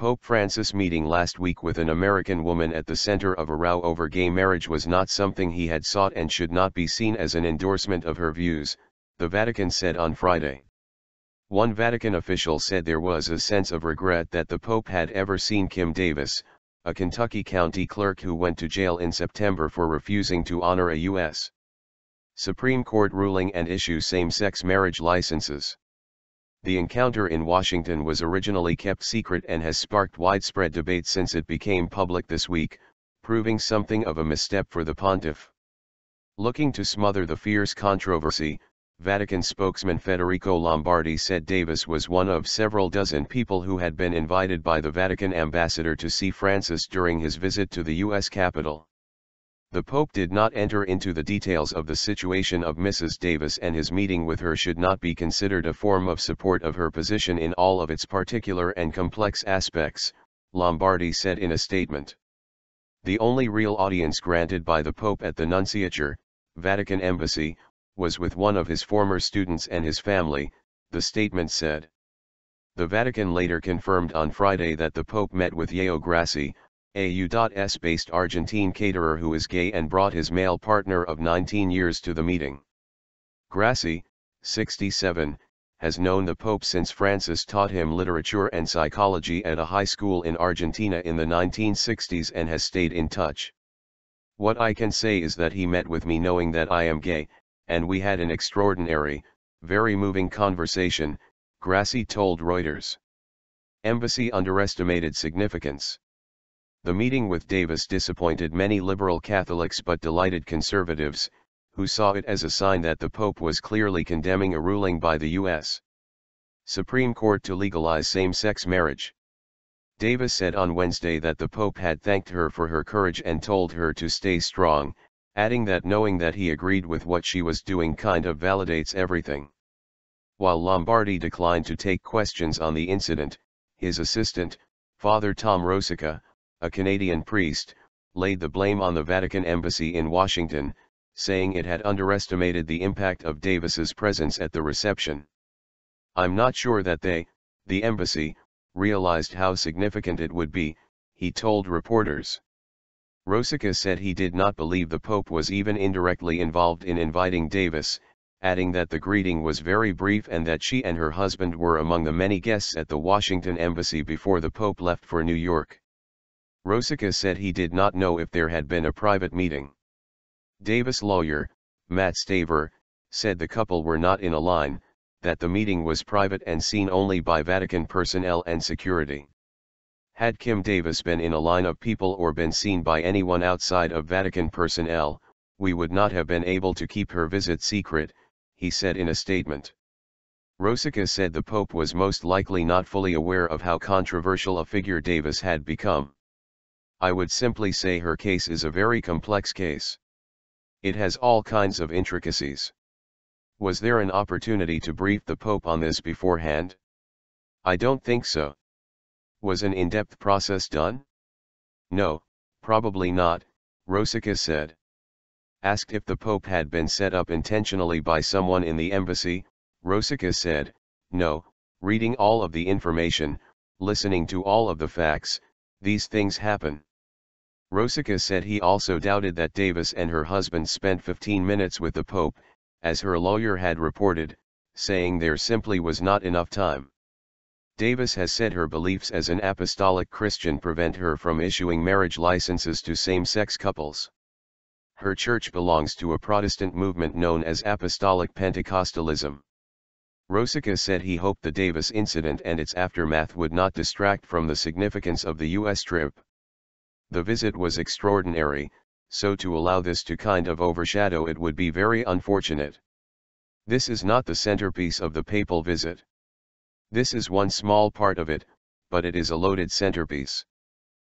Pope Francis meeting last week with an American woman at the center of a row over gay marriage was not something he had sought and should not be seen as an endorsement of her views, the Vatican said on Friday. One Vatican official said there was a sense of regret that the Pope had ever seen Kim Davis, a Kentucky county clerk who went to jail in September for refusing to honor a U.S. Supreme Court ruling and issue same-sex marriage licenses. The encounter in Washington was originally kept secret and has sparked widespread debate since it became public this week, proving something of a misstep for the pontiff. Looking to smother the fierce controversy, Vatican spokesman Federico Lombardi said Davis was one of several dozen people who had been invited by the Vatican ambassador to see Francis during his visit to the U.S. Capitol. The Pope did not enter into the details of the situation of Mrs. Davis, and his meeting with her should not be considered a form of support of her position in all of its particular and complex aspects, Lombardi said in a statement. The only real audience granted by the Pope at the Nunciature, Vatican Embassy, was with one of his former students and his family, the statement said. The Vatican later confirmed on Friday that the Pope met with Yao Grassi, a U.S.-based Argentine caterer who is gay and brought his male partner of 19 years to the meeting. Grassi, 67, has known the Pope since Francis taught him literature and psychology at a high school in Argentina in the 1960s and has stayed in touch. What I can say is that he met with me knowing that I am gay, and we had an extraordinary, very moving conversation, Grassi told Reuters. Embassy underestimated significance. The meeting with Davis disappointed many liberal Catholics but delighted conservatives, who saw it as a sign that the Pope was clearly condemning a ruling by the U.S. Supreme Court to legalize same-sex marriage. Davis said on Wednesday that the Pope had thanked her for her courage and told her to stay strong, adding that knowing that he agreed with what she was doing kind of validates everything. While Lombardi declined to take questions on the incident, his assistant, Father Tom Rosica, a Canadian priest, laid the blame on the Vatican Embassy in Washington, saying it had underestimated the impact of Davis's presence at the reception. I'm not sure that they, the embassy, realized how significant it would be, he told reporters. Rosica said he did not believe the Pope was even indirectly involved in inviting Davis, adding that the greeting was very brief and that she and her husband were among the many guests at the Washington embassy before the Pope left for New York. Rosica said he did not know if there had been a private meeting. Davis' lawyer, Matt Staver, said the couple were not in a line, that the meeting was private and seen only by Vatican personnel and security. Had Kim Davis been in a line of people or been seen by anyone outside of Vatican personnel, we would not have been able to keep her visit secret, he said in a statement. Rosica said the Pope was most likely not fully aware of how controversial a figure Davis had become. I would simply say her case is a very complex case. It has all kinds of intricacies. Was there an opportunity to brief the Pope on this beforehand? I don't think so. Was an in-depth process done? No, probably not, Rosica said. Asked if the Pope had been set up intentionally by someone in the embassy, Rosica said, no, reading all of the information, listening to all of the facts, these things happen. Rosica said he also doubted that Davis and her husband spent 15 minutes with the Pope, as her lawyer had reported, saying there simply was not enough time. Davis has said her beliefs as an apostolic Christian prevent her from issuing marriage licenses to same-sex couples. Her church belongs to a Protestant movement known as Apostolic Pentecostalism. Rosica said he hoped the Davis incident and its aftermath would not distract from the significance of the U.S. trip. The visit was extraordinary, so to allow this to kind of overshadow it would be very unfortunate. This is not the centerpiece of the papal visit. This is one small part of it, but it is a loaded centerpiece.